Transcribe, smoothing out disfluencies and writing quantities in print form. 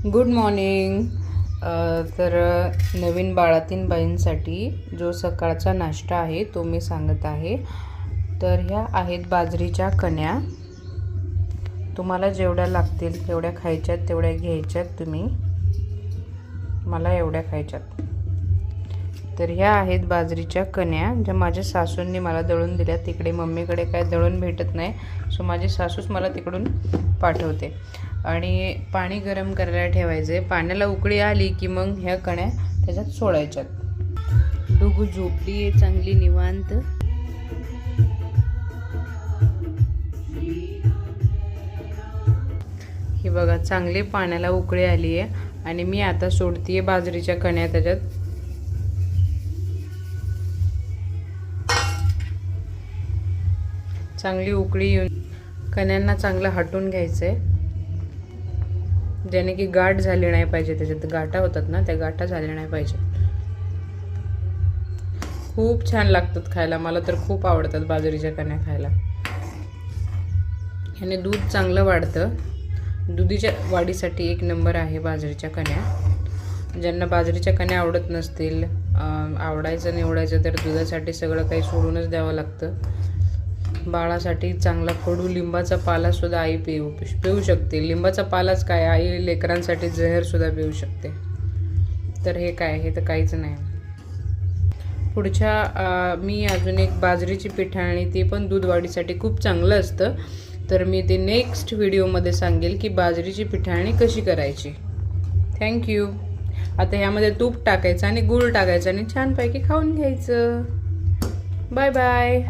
Good morning. तर नवीन बाळातीन बाईंसाठी जो सकाळचा नाश्ता आहे तो मी सांगत आहे. तर ह्या आहेत बाजरीच्या कण्या. तुम्हाला जेवढ्या लागतील तेवढ्या खायच्यात, तेवढ्या घ्यायच्यात तुम्ही. मला एवढ्या खायच्यात. तर ह्या आहेत बाजरीच्या कण्या ज्या माझ्या सासूंनी मला दळून दिल्या. तिकडे मम्मीकडे काय दळून भेटत नाही, सो माझी सासूच मला तिकडून पाठवते. आणि पाणी गरम करायला ठेवायचे. पाण्याला उकळी आली की मग ह्या कण्या त्याच्यात सोडायच्यात. डुगू झोपली आहे चांगली निवांत. ही बघा चांगली पाण्याला उकळी आली आहे आणि मी आता सोडतीये बाजरीच्या कण्या त्याच्यात. चांगली उकळी येऊन कण्यांना चांगलं हटून घ्यायचंय, ज्याने की गाठ झाली नाही पाहिजे. त्याच्यात गाठा होतात ना, त्या गाठा झाल्या नाही पाहिजे. खूप छान लागतात खायला. मला तर खूप आवडतात बाजरीच्या कण्या खायला. ह्याने दूध चांगलं वाढतं. दुधीच्या वाढीसाठी एक नंबर आहे बाजरीच्या कण्या. ज्यांना बाजरीच्या कण्या आवडत नसतील, आवडायचं निवडायचं, तर दुधासाठी सगळं काही सोडूनच द्यावं लागतं. बाळासाठी चांगला कडू लिंबाचा पालासुद्धा आई पिऊ शकते. लिंबाचा पालाच काय, आई लेकरांसाठी जहरसुद्धा पिऊ शकते. तर हे काय, हे तर काहीच नाही. पुढच्या मी अजून एक बाजरीची पिठाणी, ती पण दूध वाढीसाठी खूप चांगलं असतं. तर मी ते नेक्स्ट व्हिडिओमध्ये सांगेल की बाजरीची पिठाणी कशी करायची. थँक्यू. आता ह्यामध्ये तूप टाकायचं आणि गूळ टाकायचं आणि छानपैकी खाऊन घ्यायचं. Bye bye.